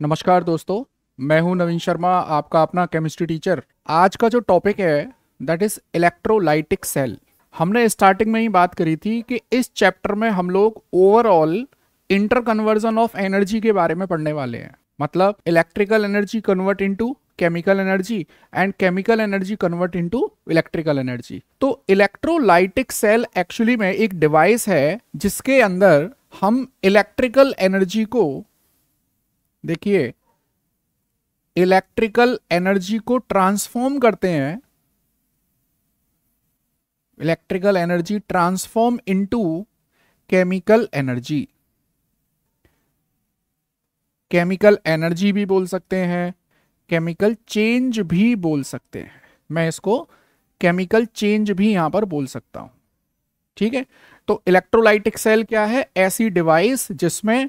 नमस्कार दोस्तों, मैं हूं नवीन शर्मा, आपका अपना केमिस्ट्री टीचर। आज का जो टॉपिक है दैट इज इलेक्ट्रोलाइटिक सेल। हमने स्टार्टिंग में ही बात करी थी कि इस चैप्टर में हम लोग overall inter conversion of energy के बारे में पढ़ने वाले हैं। मतलब electrical energy convert into chemical energy and chemical energy convert into electrical energy. तो इलेक्ट्रोलाइटिक सेल एक्चुअली में एक डिवाइस है जिसके अंदर हम इलेक्ट्रिकल एनर्जी को, देखिए, इलेक्ट्रिकल एनर्जी को ट्रांसफॉर्म करते हैं। Electrical energy transform into chemical energy. Chemical energy भी बोल सकते हैं, केमिकल चेंज भी बोल सकते हैं। मैं इसको केमिकल चेंज भी यहां पर बोल सकता हूं। ठीक है, तो इलेक्ट्रोलाइटिक सेल क्या है? ऐसी डिवाइस जिसमें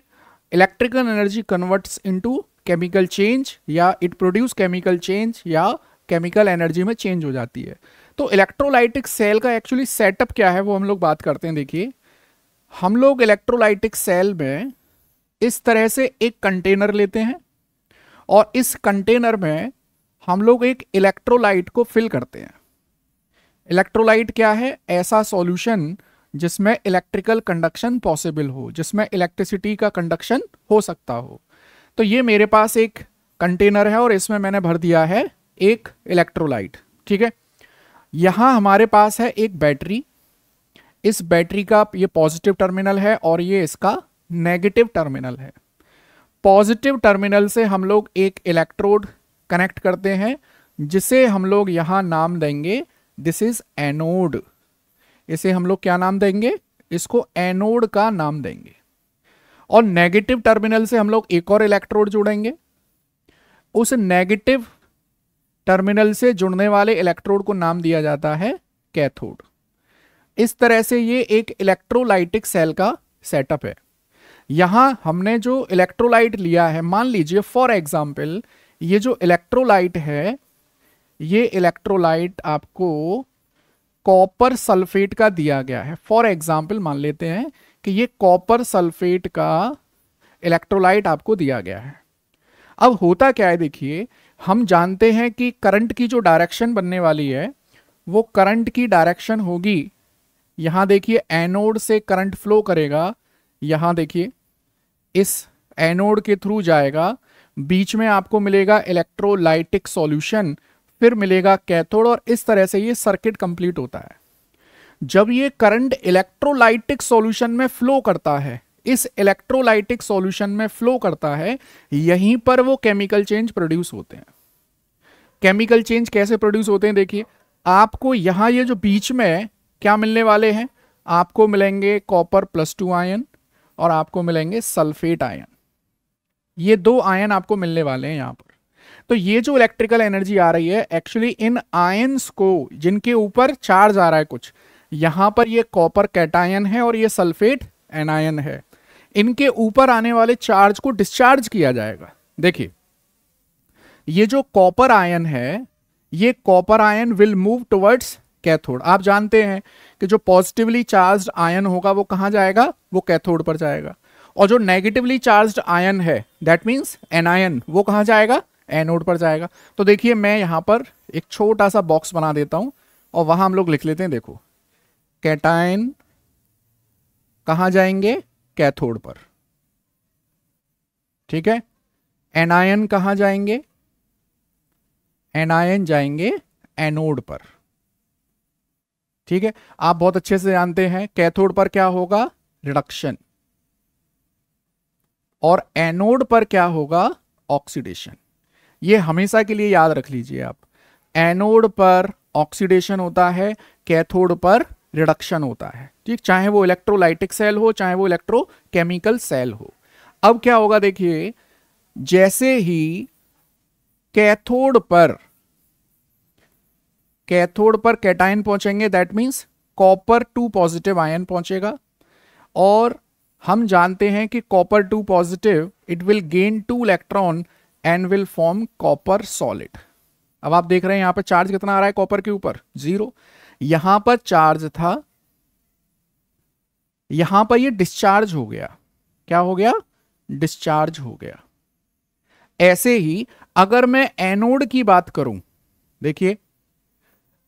electrical energy converts into chemical change, या इट प्रोड्यूस केमिकल चेंज, या केमिकल एनर्जी में चेंज हो जाती है। तो इलेक्ट्रोलाइटिक सेल का एक्चुअली सेटअप क्या है वो हम लोग बात करते हैं। देखिए, हम लोग इलेक्ट्रोलाइटिक सेल में इस तरह से एक कंटेनर लेते हैं और इस कंटेनर में हम लोग एक इलेक्ट्रोलाइट को फिल करते हैं। इलेक्ट्रोलाइट क्या है? ऐसा सॉल्यूशन जिसमें इलेक्ट्रिकल कंडक्शन पॉसिबल हो, जिसमें इलेक्ट्रिसिटी का कंडक्शन हो सकता हो। तो ये मेरे पास एक कंटेनर है और इसमें मैंने भर दिया है एक इलेक्ट्रोलाइट। ठीक है, यहां हमारे पास है एक बैटरी। इस बैटरी का ये पॉजिटिव टर्मिनल है और ये इसका नेगेटिव टर्मिनल है। पॉजिटिव टर्मिनल से हम लोग एक इलेक्ट्रोड कनेक्ट करते हैं जिसे हम लोग यहां नाम देंगे, दिस इज एनोड। इसे हम लोग क्या नाम देंगे? इसको एनोड का नाम देंगे। और नेगेटिव टर्मिनल से हम लोग एक और इलेक्ट्रोड जोड़ेंगे। उस नेगेटिव टर्मिनल से जुड़ने वाले इलेक्ट्रोड को नाम दिया जाता है कैथोड। इस तरह से ये एक इलेक्ट्रोलाइटिक सेल का सेटअप है। यहां हमने जो इलेक्ट्रोलाइट लिया है, मान लीजिए फॉर एग्जांपल ये जो इलेक्ट्रोलाइट है, ये इलेक्ट्रोलाइट आपको कॉपर सल्फेट का दिया गया है। फॉर एग्जांपल मान लेते हैं कि ये कॉपर सल्फेट का इलेक्ट्रोलाइट आपको दिया गया है। अब होता क्या है, देखिए, हम जानते हैं कि करंट की जो डायरेक्शन बनने वाली है वो करंट की डायरेक्शन होगी, यहां देखिए एनोड से करंट फ्लो करेगा, यहां देखिए इस एनोड के थ्रू जाएगा, बीच में आपको मिलेगा इलेक्ट्रोलाइटिक सॉल्यूशन, फिर मिलेगा कैथोड, और इस तरह से ये सर्किट कंप्लीट होता है। जब ये करंट इलेक्ट्रोलाइटिक सॉल्यूशन में फ्लो करता है, इस इलेक्ट्रोलाइटिक सॉल्यूशन में फ्लो करता है, यहीं पर वो केमिकल चेंज प्रोड्यूस होते हैं। केमिकल चेंज कैसे प्रोड्यूस होते हैं? देखिए, आपको यहां ये जो बीच में क्या मिलने वाले हैं, आपको मिलेंगे कॉपर +2 आयन और आपको मिलेंगे सल्फेट आयन। ये दो आयन आपको मिलने वाले हैं यहां पर। तो ये जो इलेक्ट्रिकल एनर्जी आ रही है, एक्चुअली इन आयंस को, जिनके ऊपर चार्ज आ रहा है कुछ, यहां पर ये कॉपर कैटायन है और ये सल्फेट एनायन है, इनके ऊपर आने वाले चार्ज को डिस्चार्ज किया जाएगा। देखिए, ये जो कॉपर आयन है, ये copper ion will move towards cathode. आप जानते हैं कि जो पॉजिटिवली चार्ज्ड आयन होगा वो कहां जाएगा? वो कैथोड पर जाएगा। और जो नेगेटिवली चार्ज्ड आयन है, दैट मींस एनायन, वो कहां जाएगा? एनोड पर जाएगा। तो देखिए, मैं यहां पर एक छोटा सा बॉक्स बना देता हूं और वहां हम लोग लिख लेते हैं, देखो, कैटायन कहां जाएंगे? कैथोड पर। ठीक है, एनायन कहां जाएंगे? एनायन जाएंगे एनोड पर। ठीक है, आप बहुत अच्छे से जानते हैं कैथोड पर क्या होगा? रिडक्शन। और एनोड पर क्या होगा? ऑक्सीडेशन। ये हमेशा के लिए याद रख लीजिए आप, एनोड पर ऑक्सीडेशन होता है, कैथोड पर रिडक्शन होता है। ठीक, चाहे वो इलेक्ट्रोलाइटिक सेल हो, चाहे वो इलेक्ट्रोकेमिकल सेल हो। अब क्या होगा, देखिए, जैसे ही कैथोड पर कैटायन पहुंचेंगे, that means copper 2 positive ion पहुंचेगा, और हम जानते हैं कि copper 2 positive, it will gain 2 electron and will form copper solid. अब आप देख रहे हैं यहां पर चार्ज कितना आ रहा है कॉपर के ऊपर? 0। यहां पर चार्ज था, यहां पर ये डिस्चार्ज हो गया। क्या हो गया? डिस्चार्ज हो गया। ऐसे ही अगर मैं एनोड की बात करूं, देखिए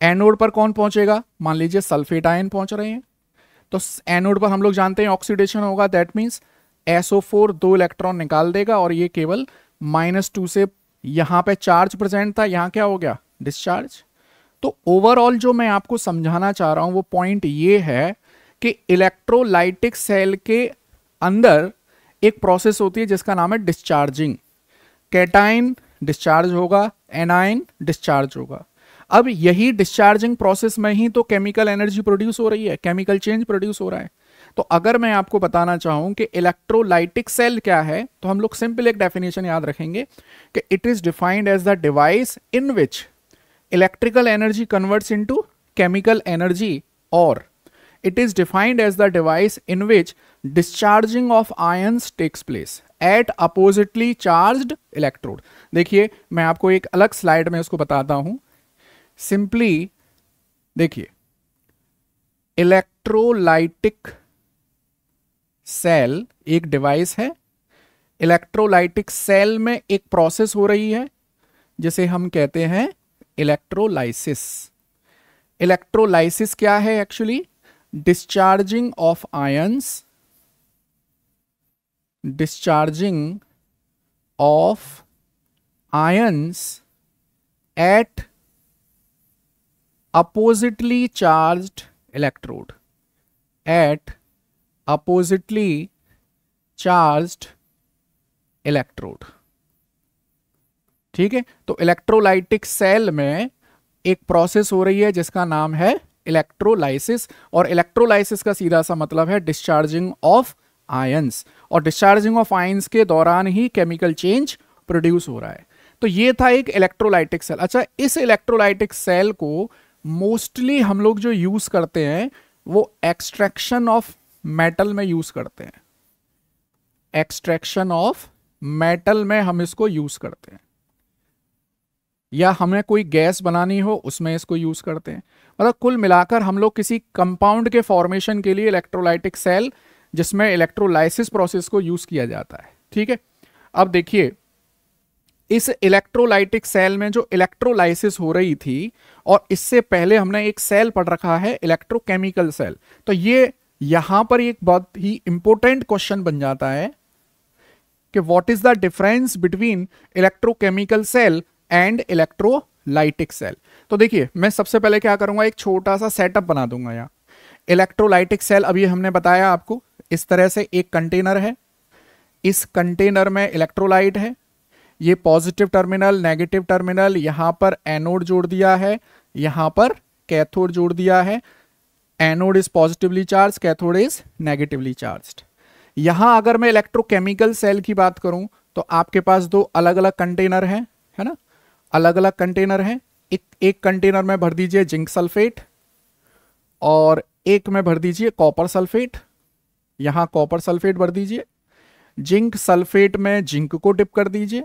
एनोड पर कौन पहुंचेगा, मान लीजिए सल्फेट आयन पहुंच रहे हैं, तो एनोड पर हम लोग जानते हैं ऑक्सीडेशन होगा, दैट मीन्स SO4 2 इलेक्ट्रॉन निकाल देगा और ये केवल -2 से, यहां पे चार्ज प्रेजेंट था, यहां क्या हो गया, डिस्चार्ज। तो ओवरऑल जो मैं आपको समझाना चाह रहा हूं वो पॉइंट ये है कि इलेक्ट्रोलाइटिक सेल के अंदर एक प्रोसेस होती है जिसका नाम है डिस्चार्जिंग। कैटाइन डिस्चार्ज होगा, एनाइन डिस्चार्ज होगा। अब यही डिस्चार्जिंग प्रोसेस में ही तो केमिकल एनर्जी प्रोड्यूस हो रही है, केमिकल चेंज प्रोड्यूस हो रहा है। तो अगर मैं आपको बताना चाहूं कि इलेक्ट्रोलाइटिक सेल क्या है, तो हम लोग सिंपल एक डेफिनेशन याद रखेंगे कि it is defined as the device in which electrical energy converts into chemical energy, or it is defined as the device in which discharging of ions takes place at oppositely charged electrode। देखिए मैं आपको एक अलग slide में इसको बताता हूं, simply देखिए इलेक्ट्रोलाइटिक सेल एक डिवाइस है, इलेक्ट्रोलाइटिक सेल में एक प्रोसेस हो रही है जिसे हम कहते हैं इलेक्ट्रोलाइसिस। इलेक्ट्रोलाइसिस क्या है actually, discharging of ions, discharging of ions at oppositely charged electrode, at oppositely charged electrode. ठीक है, तो इलेक्ट्रोलाइटिक सेल में एक प्रोसेस हो रही है जिसका नाम है इलेक्ट्रोलाइसिस, और इलेक्ट्रोलाइसिस का सीधा सा मतलब है डिस्चार्जिंग ऑफ आयंस, और डिस्चार्जिंग ऑफ आयंस के दौरान ही केमिकल चेंज प्रोड्यूस हो रहा है। तो ये था एक इलेक्ट्रोलाइटिक सेल। अच्छा, इस इलेक्ट्रोलाइटिक सेल को मोस्टली हम लोग जो यूज करते हैं वो एक्सट्रैक्शन ऑफ मेटल में यूज करते हैं, एक्सट्रैक्शन ऑफ मेटल में हम इसको यूज करते हैं, या हमें कोई गैस बनानी हो उसमें इसको यूज करते हैं। मतलब कुल मिलाकर हम लोग किसी कंपाउंड के फॉर्मेशन के लिए इलेक्ट्रोलाइटिक सेल जिसमें इलेक्ट्रोलाइसिस प्रोसेस को यूज किया जाता है। ठीक है, अब देखिए इस इलेक्ट्रोलाइटिक सेल में जो इलेक्ट्रोलाइसिस हो रही थी, और इससे पहले हमने एक सेल पढ़ रखा है इलेक्ट्रोकेमिकल सेल, तो ये यहां पर एक बहुत ही इंपॉर्टेंट क्वेश्चन बन जाता है कि what is the difference between electrochemical cell and electrolytic cell. तो देखिए मैं सबसे पहले क्या करूंगा, एक छोटा सा सेटअप बना दूंगा। यहाँ इलेक्ट्रोलाइटिक सेल अभी हमने बताया आपको, इस तरह से एक कंटेनर है, इस कंटेनर में इलेक्ट्रोलाइट है, ये पॉजिटिव टर्मिनल नेगेटिव टर्मिनल, यहां पर एनोड जोड़ दिया है, यहां पर कैथोड जोड़ दिया है। Anode is positively charge, cathode is negatively charged. यहां अगर मैं इलेक्ट्रोकेमिकल सेल की बात करूं तो आपके पास दो अलग अलग कंटेनर हैं, है ना, अलग अलग कंटेनर हैं। एक कंटेनर में भर दीजिए जिंक सल्फेट और एक में भर दीजिए कॉपर सल्फेट। यहां कॉपर सल्फेट भर दीजिए, जिंक सल्फेट में जिंक को डिप कर दीजिए,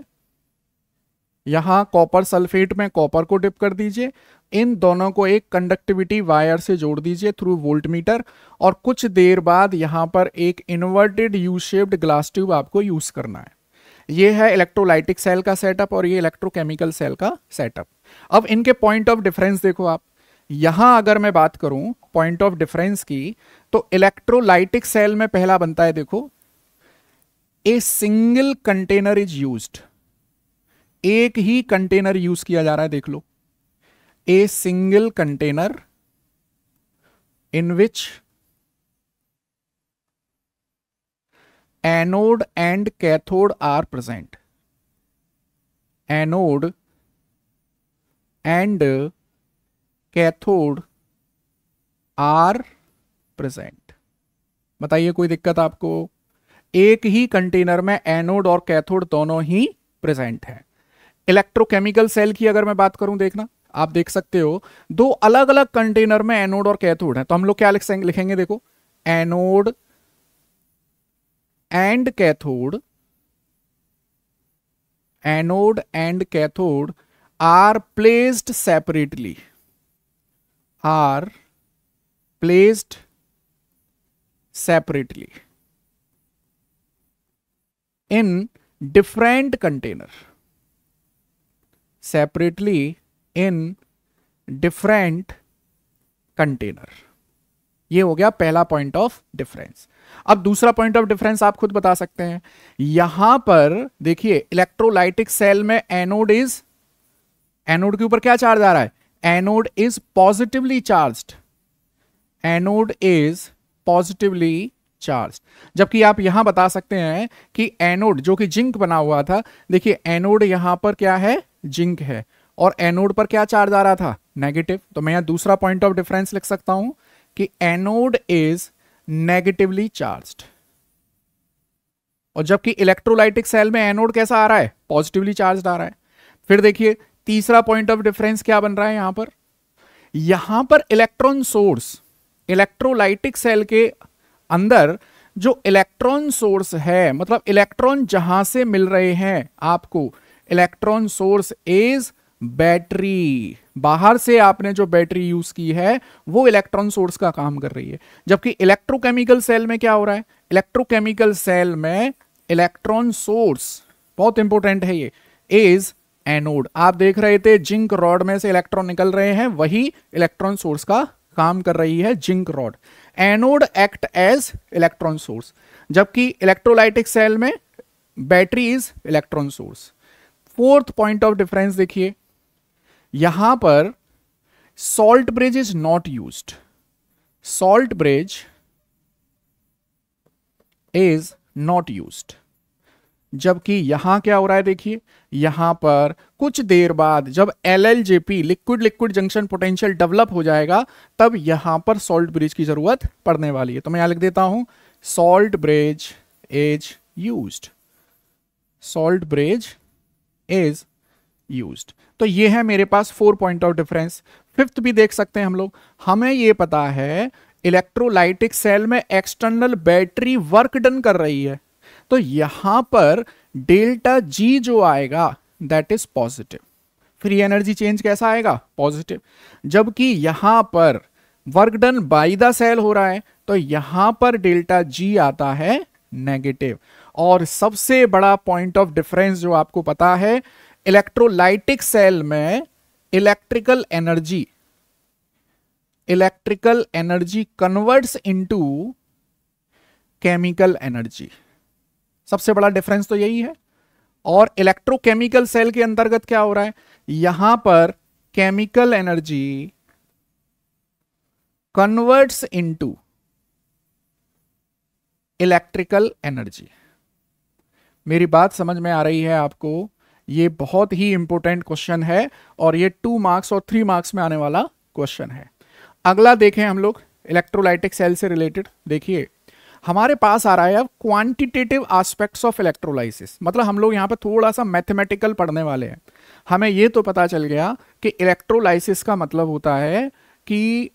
यहां कॉपर सल्फेट में कॉपर को डिप कर दीजिए। इन दोनों को एक कंडक्टिविटी वायर से जोड़ दीजिए थ्रू वोल्टमीटर, और कुछ देर बाद यहां पर एक inverted U shaped glass tube आपको यूज करना है। ये है इलेक्ट्रोलाइटिक सेल का सेटअप और ये इलेक्ट्रोकेमिकल सेल का सेटअप। अब इनके पॉइंट ऑफ डिफरेंस देखो आप, यहां अगर मैं बात करूं पॉइंट ऑफ डिफरेंस की, तो इलेक्ट्रोलाइटिक सेल में पहला बनता है, देखो a single container is used, एक ही कंटेनर यूज किया जा रहा है, देख लो, a single container in which anode and cathode are present, anode and cathode are present. बताइए कोई दिक्कत आपको? एक ही कंटेनर में एनोड और कैथोड दोनों ही प्रेजेंट है। इलेक्ट्रोकेमिकल सेल की अगर मैं बात करूं, देखना आप देख सकते हो दो अलग अलग कंटेनर में एनोड और कैथोड है, तो हम लोग क्या लिखेंगे, देखो anode and cathode, anode and cathode are placed separately, are placed separately in different container, separately in different container. ये हो गया पहला पॉइंट ऑफ डिफरेंस। अब दूसरा पॉइंट ऑफ डिफरेंस आप खुद बता सकते हैं। यहां पर देखिए इलेक्ट्रोलाइटिक सेल में एनोड के ऊपर क्या चार्ज आ रहा है? Anode is positively charged, anode is positively charge. जबकि आप यहां बता सकते हैं कि एनोड जो कि जिंक बना हुआ था, देखिए एनोड यहां पर क्या है? जिंक है, और एनोड पर क्या चार्ज आ रहा था? नेगेटिव। तो मैं यहां दूसरा पॉइंट ऑफ डिफरेंस लिख सकता हूं कि एनोड इज नेगेटिवली चार्ज्ड, और जबकि इलेक्ट्रोलाइटिक सेल में एनोड कैसा आ रहा है? पॉजिटिवली चार्ज्ड आ रहा है। फिर देखिए तीसरा पॉइंट ऑफ डिफरेंस क्या बन रहा है यहां पर इलेक्ट्रॉन सोर्स, इलेक्ट्रोलाइटिक सेल के अंदर जो इलेक्ट्रॉन सोर्स है, मतलब इलेक्ट्रॉन जहां से मिल रहे हैं आपको, इलेक्ट्रॉन सोर्स इज बैटरी। बाहर से आपने जो बैटरी यूज की है वो इलेक्ट्रॉन सोर्स का काम कर रही है। जबकि इलेक्ट्रोकेमिकल सेल में क्या हो रहा है? इलेक्ट्रोकेमिकल सेल में इलेक्ट्रॉन सोर्स, बहुत इंपॉर्टेंट है ये, इज एनोड। आप देख रहे थे जिंक रॉड में से इलेक्ट्रॉन निकल रहे हैं, वही इलेक्ट्रॉन सोर्स का काम कर रही है zinc rod. Anode act as electron source, जबकि इलेक्ट्रोलाइटिक सेल में battery is electron source. Fourth point of difference देखिए, यहां पर salt bridge is not used, salt bridge is not used. जबकि यहां क्या हो रहा है? देखिए यहां पर कुछ देर बाद जब LLJP liquid liquid junction potential develop हो जाएगा, तब यहां पर सॉल्ट ब्रिज की जरूरत पड़ने वाली है। तो मैं यहां लिख देता हूं salt bridge is used, salt bridge is used. तो ये है मेरे पास 4 पॉइंट ऑफ डिफरेंस। फिफ्थ भी देख सकते हैं हम लोग। हमें ये पता है इलेक्ट्रोलाइटिक सेल में एक्सटर्नल बैटरी वर्क डन कर रही है, तो यहां पर डेल्टा जी जो आएगा that is positive. Free energy change कैसा आएगा? पॉजिटिव। जबकि यहां पर work done by the cell हो रहा है, तो यहां पर डेल्टा जी आता है नेगेटिव। और सबसे बड़ा पॉइंट ऑफ डिफरेंस जो आपको पता है, इलेक्ट्रोलाइटिक सेल में electrical energy converts into chemical energy. सबसे बड़ा डिफरेंस तो यही है। और इलेक्ट्रोकेमिकल सेल के अंतर्गत क्या हो रहा है? यहां पर chemical energy converts into electrical energy. मेरी बात समझ में आ रही है आपको? ये बहुत ही इंपॉर्टेंट क्वेश्चन है, और ये 2 मार्क्स और 3 मार्क्स में आने वाला क्वेश्चन है। अगला देखें हम लोग इलेक्ट्रोलाइटिक सेल से रिलेटेड। देखिए हमारे पास आ रहा है अब क्वांटिटेटिव एस्पेक्ट्स ऑफ इलेक्ट्रोलाइसिस, मतलब हम लोग यहां पर थोड़ा सा मैथमेटिकल पढ़ने वाले हैं। हमें यह तो पता चल गया कि इलेक्ट्रोलाइसिस का मतलब होता है कि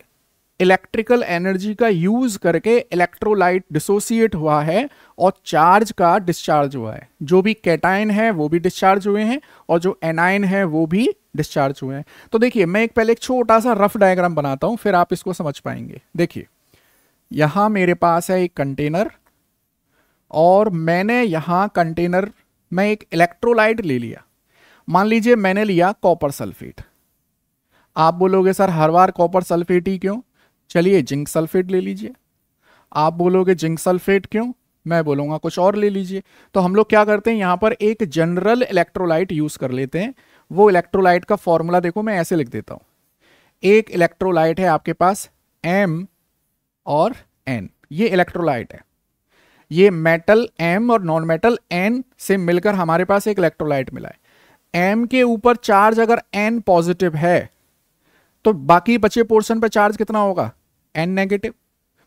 इलेक्ट्रिकल एनर्जी का यूज करके इलेक्ट्रोलाइट डिसोसिएट हुआ है और चार्ज का डिस्चार्ज हुआ है। जो भी कैटायन है वो भी डिस्चार्ज हुए हैं, और जो एनायन है वो भी डिस्चार्ज हुए हैं। तो देखिए मैं पहले एक छोटा सा रफ डायग्राम बनाता हूं, फिर आप इसको समझ पाएंगे। देखिए यहां मेरे पास है एक कंटेनर, और मैंने यहां कंटेनर में एक इलेक्ट्रोलाइट ले लिया। मान लीजिए मैंने लिया कॉपर सल्फेट। आप बोलोगे सर हर बार कॉपर सल्फेट ही क्यों? चलिए जिंक सल्फेट ले लीजिए। आप बोलोगे जिंक सल्फेट क्यों? मैं बोलूंगा कुछ और ले लीजिए। तो हम लोग क्या करते हैं, यहां पर एक जनरल इलेक्ट्रोलाइट यूज कर लेते हैं। वो इलेक्ट्रोलाइट का फॉर्मूला देखो, मैं ऐसे लिख देता हूं। एक इलेक्ट्रोलाइट है आपके पास M और N, ये इलेक्ट्रोलाइट है। ये मेटल M और नॉन मेटल N से मिलकर हमारे पास एक इलेक्ट्रोलाइट मिला है। M के ऊपर चार्ज अगर N पॉजिटिव है, तो बाकी बचे पोर्शन पर चार्ज कितना होगा? N negative.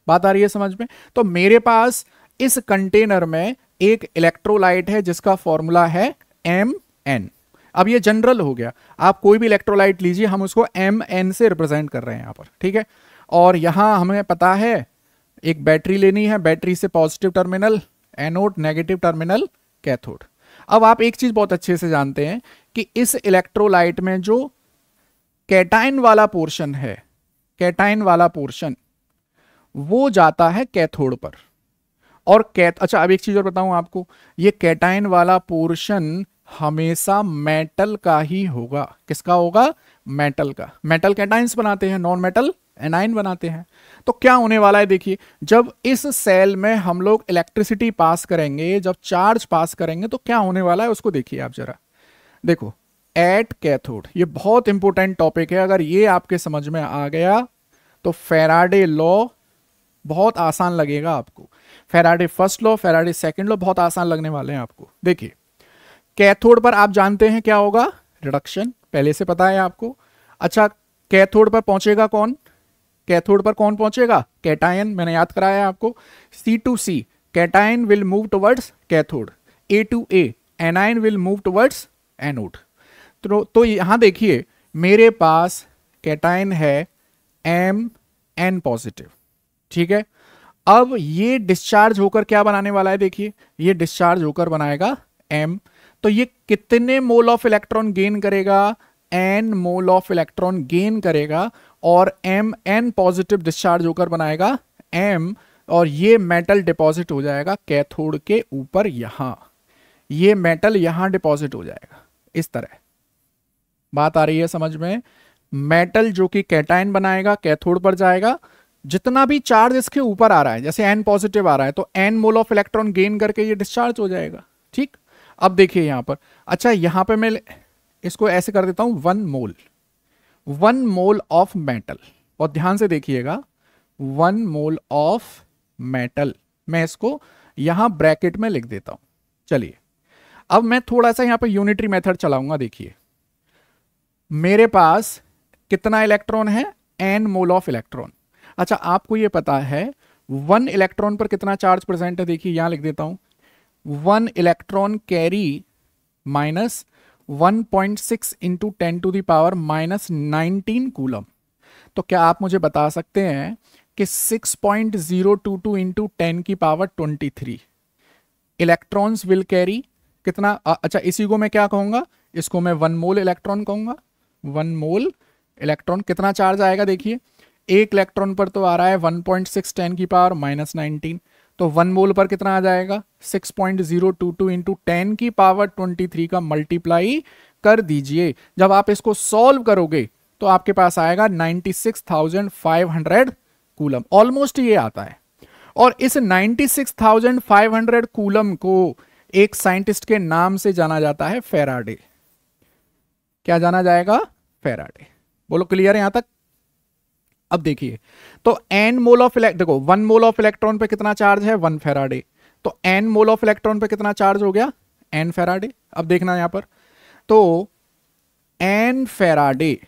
बात आ रही है समझ में? तो मेरे पास इस कंटेनर में एक इलेक्ट्रोलाइट है जिसका फॉर्मूला है Mn। अब ये जनरल हो गया, आप कोई भी इलेक्ट्रोलाइट लीजिए, हम उसको Mn से रिप्रेजेंट कर रहे हैं यहां पर, ठीक है। और यहां हमें पता है एक बैटरी लेनी है, बैटरी से positive terminal anode, negative terminal cathode. अब आप एक चीज बहुत अच्छे से जानते हैं कि इस इलेक्ट्रोलाइट में जो कैटायन वाला पोर्शन है, कैटायन वाला पोर्शन वो जाता है कैथोड पर। और अच्छा अब एक चीज और बताऊं आपको, ये कैटायन वाला पोर्शन हमेशा मेटल का ही होगा। किसका होगा? मेटल का। मेटल कैटाइंस बनाते हैं, नॉन मेटल एनाइन बनाते हैं। तो क्या होने वाला है देखिए, जब इस सेल में हम लोग इलेक्ट्रिसिटी पास करेंगे, जब चार्ज पास करेंगे, तो क्या होने वाला है उसको देखिए आप जरा। देखो, एट कैथोड, ये बहुत इंपॉर्टेंट टॉपिक है। अगर ये आपके समझ में आ गया तो फैराडे लॉ बहुत आसान लगेगा आपको। Faraday first law, Faraday second law बहुत आसान लगने वाले हैं आपको। देखिए, कैथोड पर आप जानते हैं क्या होगा? रिडक्शन, पहले से पता है आपको। अच्छा, कैथोड पर पहुंचेगा कौन? कैथोड पर कौन पहुंचेगा? कैटायन, मैंने याद कराया आपको। C2C, cation will move towards cathode. A2A, anion will move towards anode. तो यहां देखिए, मेरे पास कैटायन है Mn पॉजिटिव, ठीक है। अब ये डिस्चार्ज होकर क्या बनाने वाला है? देखिए, ये डिस्चार्ज होकर बनाएगा M। तो ये कितने मोल ऑफ इलेक्ट्रॉन गेन करेगा? N mole of electron gain करेगा, और Mn पॉजिटिव डिस्चार्ज होकर बनाएगा M, और ये मेटल डिपॉजिट हो जाएगा कैथोड के ऊपर। यहां ये मेटल यहां डिपॉजिट हो जाएगा इस तरह। बात आ रही है समझ में? मेटल जो कि कैटायन बनाएगा कैथोड पर जाएगा, जितना भी चार्ज इसके ऊपर आ रहा है, जैसे N पॉजिटिव आ रहा है, तो N mole of electron gain करके ये डिस्चार्ज हो जाएगा, ठीक। अब देखिए यहां पर, अच्छा यहां पे मैं इसको ऐसे कर देता हूं, 1 मोल ऑफ मेटल, और ध्यान से देखिएगा, 1 मोल ऑफ मेटल, मैं इसको यहां ब्रैकेट में लिख देता हूं। चलिए, अब मैं थोड़ा सा यहां पे यूनिटरी मेथड चलाऊंगा। देखिए, मेरे पास कितना इलेक्ट्रॉन है? N mole of electron. अच्छा, आपको ये पता है 1 इलेक्ट्रॉन पर कितना चार्ज प्रेजेंट है? देखिए यहां लिख देता हूं, 1 electron carry minus 1.6 into 10⁻⁻19 coulomb. तो क्या आप मुझे बता सकते हैं कि 6.022 इंटू 10⁻23 इलेक्ट्रॉन्स विल कैरी कितना? अच्छा, इसी को मैं क्या कहूंगा? इसको मैं 1 मोल इलेक्ट्रॉन कहूंगा। 1 मोल इलेक्ट्रॉन कितना चार्ज आएगा? देखिए, एक इलेक्ट्रॉन पर तो आ रहा है 1.6 10⁻⁻19, तो 1 मोल पर कितना आ जाएगा? 6.022 इंटू 10⁻23 का मल्टीप्लाई कर दीजिए। जब आप इसको सॉल्व करोगे तो आपके पास आएगा 96,500 कूलम, ऑलमोस्ट ये आता है। और इस 96,500 कूलम को एक साइंटिस्ट के नाम से जाना जाता है, फैराडे। क्या जाना जाएगा? फैराडे। बोलो, क्लियर है यहां तक? अब देखिए, तो N मोल ऑफ देखो 1 मोल ऑफ इलेक्ट्रॉन पे कितना चार्ज है? 1 फैराडे। तो N मोल ऑफ इलेक्ट्रॉन पे कितना चार्ज हो गया? N Faraday. अब देखना यहां पर, तो N Faraday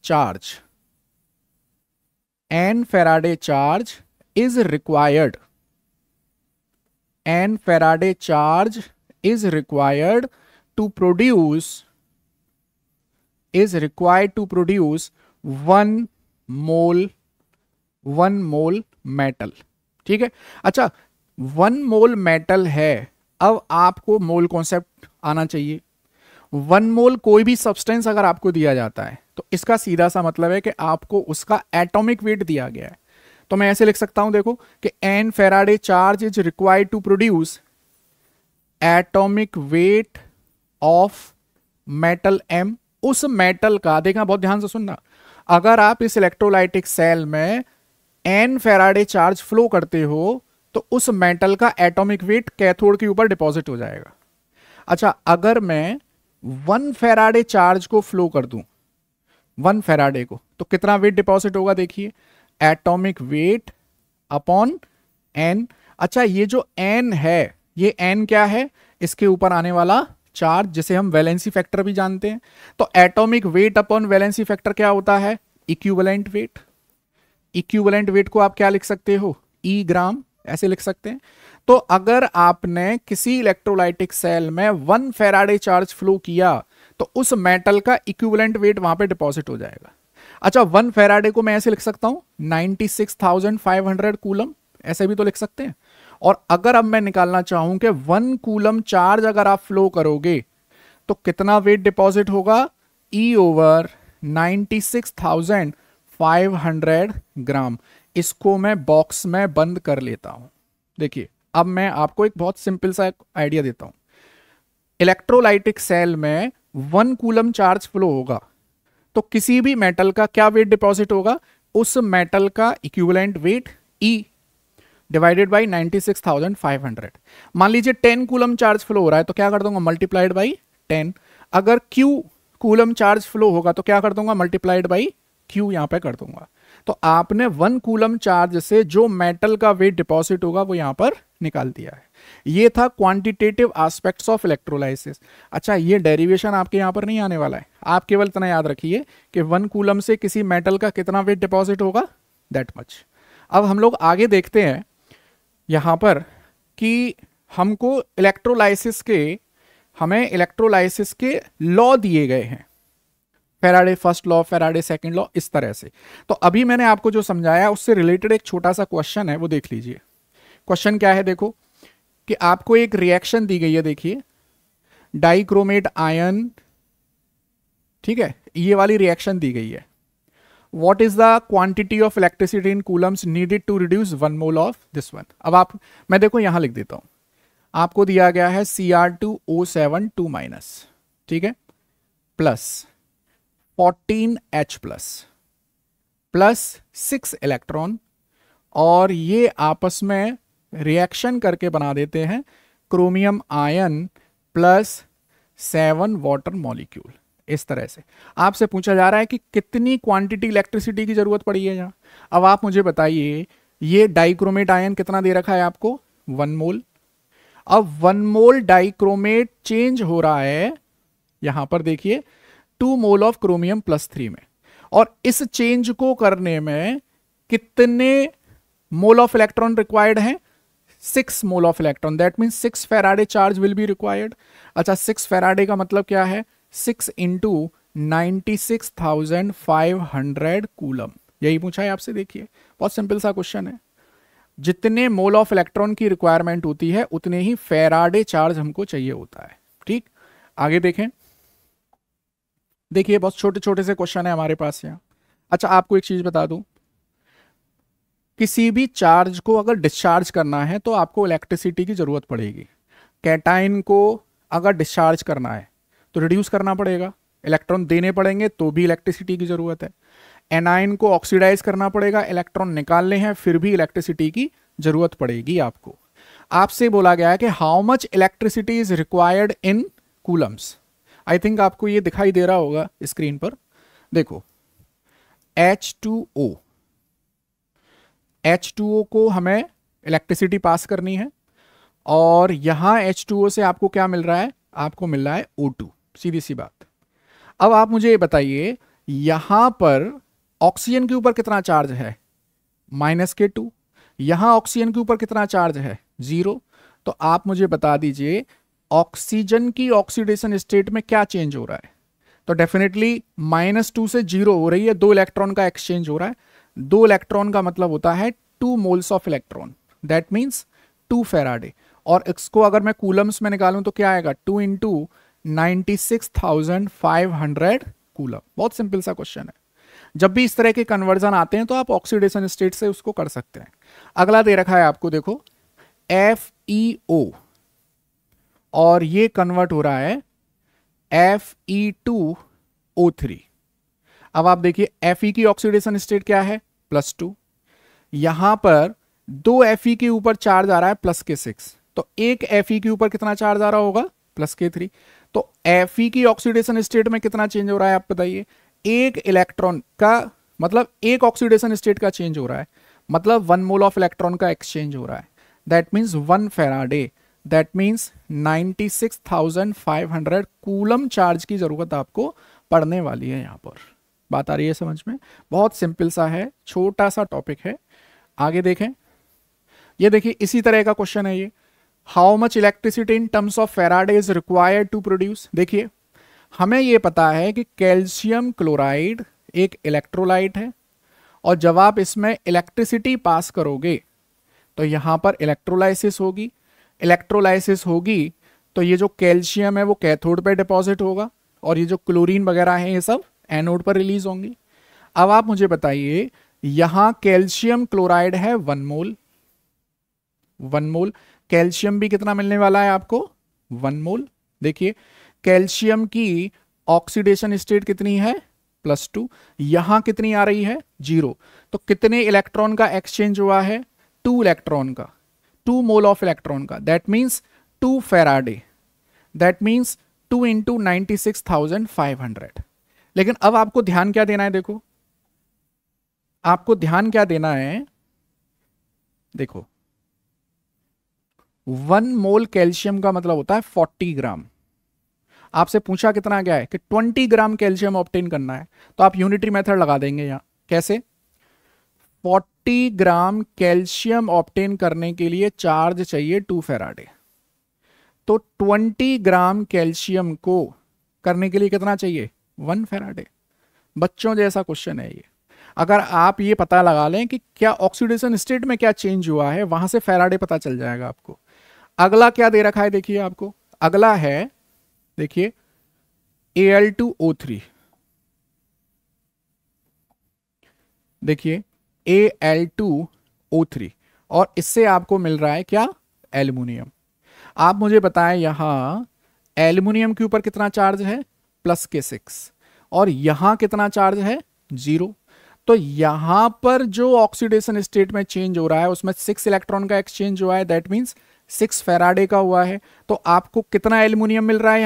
charge, N Faraday charge is required, N Faraday charge is required to produce, is required to produce 1 mole metal, ठीक है। अच्छा, 1 मोल मेटल है। अब आपको मोल कॉन्सेप्ट आना चाहिए। 1 मोल कोई भी सब्सटेंस अगर आपको दिया जाता है तो इसका सीधा सा मतलब है कि आपको उसका एटॉमिक वेट दिया गया है। तो मैं ऐसे लिख सकता हूं, देखो, कि N Faraday charge is required to produce atomic weight of metal M। उस मेटल का, देखना बहुत ध्यान से सुनना, अगर आप इस इलेक्ट्रोलाइटिक सेल में N फैराडे चार्ज फ्लो करते हो तो उस मेटल का एटॉमिक वेट कैथोड के ऊपर डिपॉजिट हो जाएगा। अच्छा, अगर मैं 1 फैराडे चार्ज को फ्लो कर दूं, 1 फैराडे को, तो कितना वेट डिपॉजिट होगा? देखिए, एटॉमिक वेट अपॉन N। अच्छा, ये जो N है, ये N क्या है? इसके ऊपर आने वाला चार्ज, जिसे हम वैलेंसी फैक्टर भी जानते हैं। तो atomic weight upon valency factor क्या होता है? Equivalent weight. इक्विवेलेंट वेट को आप क्या लिख सकते हो? E ग्राम, ऐसे लिख सकते हैं। तो अगर आपने किसी इलेक्ट्रोलाइटिक सेल में 1 फैराडे चार्ज फ्लो किया तो उस मेटल का इक्विवेलेंट वेट वहां पे डिपॉजिट हो जाएगा। अच्छा, 1 फैराडे को मैं ऐसे लिख सकता हूं 96,500 कूलम, ऐसे भी तो लिख सकते हैं। और अगर अब मैं निकालना चाहूं कि 1 कूलम चार्ज अगर आप फ्लो करोगे तो कितना वेट डिपॉजिट होगा? E ओवर 96,500 ग्राम। इसको मैं बॉक्स में बंद कर लेता हूं। देखिए, अब मैं आपको एक बहुत सिंपल सा आइडिया देता हूं। इलेक्ट्रोलाइटिक सेल में 1 कूलम चार्ज फ्लो होगा तो किसी भी मेटल का क्या वेट डिपॉजिट होगा, उस मेटल का equivalent weight E divided by 96,500। मान लीजिए 10 कूलम चार्ज फ्लो हो रहा है तो क्या कर दूंगा, मल्टीप्लाइड बाई 10। अगर Q कूलम चार्ज फ्लो होगा तो क्या कर दूंगा, मल्टीप्लाइड बाई Q यहां पे कर दूंगा। तो आपने 1 कूलम चार्ज से जो मेटल का वेट डिपॉजिट होगा वो यहां पर निकाल दिया है। ये था क्वांटिटेटिव एस्पेक्ट्स ऑफ इलेक्ट्रोलाइसिस। अच्छा, ये डेरिवेशन आपके यहां पर नहीं आने वाला है, आप केवल इतना याद रखिए कि 1 कूलम से किसी मेटल का कितना वेट डिपॉजिट होगा, दैट मच। अब हम लोग आगे देखते हैं यहां पर कि हमको हमें इलेक्ट्रोलाइसिस के लॉ दिए गए हैं, Faraday first law, Faraday second law, इस तरह से। तो अभी मैंने आपको जो समझाया उससे रिलेटेड एक छोटा सा क्वेश्चन है, वो देख लीजिए। क्वेश्चन क्या है, देखो कि आपको एक रिएक्शन दी गई है, देखिए डाइक्रोमेट आयन, ठीक है, ये वाली रिएक्शन दी गई है। What is the quantity of electricity in coulombs needed to reduce 1 mole of this one. अब मैं देखो यहां लिख देता हूं, आपको दिया गया है Cr2O7 2-, ठीक है, प्लस 14H प्लस 6 इलेक्ट्रॉन, और ये आपस में रिएक्शन करके बना देते हैं chromium ion plus 7 water molecule. इस तरह से आपसे पूछा जा रहा है कि कितनी क्वांटिटी इलेक्ट्रिसिटी की जरूरत पड़ी है यहां। अब आप मुझे बताइए, ये डाइक्रोमेट आयन कितना दे रखा है आपको, 1 मोल। अब 1 मोल डाइक्रोमेट चेंज हो रहा है यहां पर देखिए 2 मोल ऑफ क्रोमियम प्लस 3 में, और इस चेंज को करने में कितने मोल ऑफ इलेक्ट्रॉन रिक्वायर्ड हैं, 6 मोल of electron. That mean 6 Faraday charge will be required. अच्छा, 6 फैराडे का मतलब क्या है, 6 इंटू 96,500 कूलम, यही पूछा है आपसे। देखिए बहुत सिंपल सा क्वेश्चन है, जितने मोल ऑफ इलेक्ट्रॉन की रिक्वायरमेंट होती है उतने ही फैराडे चार्ज हमको चाहिए होता है। ठीक, आगे देखें, देखिए बहुत छोटे छोटे से क्वेश्चन है हमारे पास यहाँ। अच्छा, आपको एक चीज बता दूं, किसी भी चार्ज को अगर डिस्चार्ज करना है तो आपको इलेक्ट्रिसिटी की जरूरत पड़ेगी। कैटाइन को अगर डिस्चार्ज करना है तो रिड्यूस करना पड़ेगा, इलेक्ट्रॉन देने पड़ेंगे तो भी इलेक्ट्रिसिटी की जरूरत है। एनाइन को ऑक्सीडाइज करना पड़ेगा, इलेक्ट्रॉन निकालने हैं फिर भी इलेक्ट्रिसिटी की जरूरत पड़ेगी आपको। आपसे बोला गया है कि how much electricity is required in Coulomb's. I think आपको ये दिखाई दे रहा होगा स्क्रीन पर, देखो H2O को हमें इलेक्ट्रिसिटी पास करनी है, और यहां H2O से आपको क्या मिल रहा है, आपको मिल रहा है O2, सीधी सी बात। अब आप मुझे ये बताइए, यहां पर ऑक्सीजन के ऊपर कितना चार्ज है, -K2, यहां ऑक्सीजन के ऊपर कितना चार्ज है, 0। तो आप मुझे बता दीजिए ऑक्सीजन की ऑक्सीडेशन स्टेट में क्या चेंज हो रहा है। तो डेफिनेटली -2 से 0 हो रही है, 2 इलेक्ट्रॉन का एक्सचेंज हो रहा है। 2 इलेक्ट्रॉन का मतलब होता है 2 moles of electron, that means 2 Faraday. और इसको अगर मैं कूलम्स में निकालूं तो क्या आएगा, 2 इंटू 96,500 कूलम। बहुत सिंपल सा क्वेश्चन है। जब भी इस तरह के कन्वर्जन आते हैं तो आप ऑक्सीडेशन स्टेट से उसको कर सकते हैं। अगला दे रखा है आपको, देखो FeO, और ये कन्वर्ट हो रहा है Fe2O3। अब आप देखिए Fe की ऑक्सीडेशन स्टेट क्या है, +2। यहां पर 2 Fe के ऊपर चार्ज आ रहा है +K6, तो एक Fe के ऊपर कितना चार्ज आ रहा होगा, +K3। तो Fe की ऑक्सीडेशन स्टेट में कितना चेंज हो रहा है आप बताइए, एक इलेक्ट्रॉन का मतलब एक ऑक्सीडेशन स्टेट का चेंज हो रहा है, मतलब 1 मोल ऑफ इलेक्ट्रॉन का एक्सचेंज हो रहा है। That means 1 Faraday, that means 96,500 coulomb charge की जरूरत आपको पड़ने वाली है। यहां पर बात आ रही है समझ में, बहुत सिंपल सा है, छोटा सा टॉपिक है। आगे देखें, ये देखिए इसी तरह का क्वेश्चन है ये, how much electricity in terms of Faraday is required to produce. देखिए हमें यह पता है कि कैल्शियम क्लोराइड एक इलेक्ट्रोलाइट है, और जब आप इसमें इलेक्ट्रिसिटी पास करोगे तो यहां पर इलेक्ट्रोलाइसिस होगी। इलेक्ट्रोलाइसिस होगी तो ये जो कैल्शियम है वो कैथोड पे डिपॉजिट होगा, और ये जो क्लोरीन वगैरह है ये सब एनोड पर रिलीज होंगी। अब आप मुझे बताइए, यहां कैल्शियम क्लोराइड है 1 मोल, 1 मोल। कैल्शियम भी कितना मिलने वाला है आपको, 1 मोल, देखिए कैल्शियम की ऑक्सीडेशन स्टेट कितनी है, +2, यहां कितनी आ रही है, 0। तो कितने इलेक्ट्रॉन का एक्सचेंज हुआ है, 2 इलेक्ट्रॉन का, 2 मोल ऑफ इलेक्ट्रॉन का, that means 2 Faraday, that means 2 into 96,500। लेकिन अब आपको ध्यान क्या देना है, देखो आपको ध्यान क्या देना है, देखो 1 मोल कैल्शियम का मतलब होता है 40 ग्राम। आपसे पूछा कितना गया है कि 20 ग्राम कैल्शियम ऑब्टेन करना है, तो आप यूनिटरी मेथड लगा देंगे यहां। कैसे, 40 ग्राम कैल्शियम ऑब्टेन करने के लिए चार्ज चाहिए 2 फेराडे, तो 20 ग्राम कैल्शियम को करने के लिए कितना चाहिए, 1 फेराडे। बच्चों जैसा क्वेश्चन है ये। अगर आप ये पता लगा लें कि क्या ऑक्सीडेशन स्टेट में क्या चेंज हुआ है, वहां से फेराडे पता चल जाएगा आपको। अगला क्या दे रखा है, देखिए आपको अगला है, देखिए Al2O3, देखिए Al2O3, और इससे आपको मिल रहा है क्या, एल्युमिनियम। आप मुझे बताएं यहां एल्युमिनियम के ऊपर कितना चार्ज है, +6, और यहां कितना चार्ज है, 0। तो यहां पर जो ऑक्सीडेशन स्टेट में चेंज हो रहा है उसमें 6 इलेक्ट्रॉन का एक्सचेंज हुआ है, दैट मींस 6 फेराडे का हुआ है। तो आपको कितना एल्युमिनियम मिल रहा है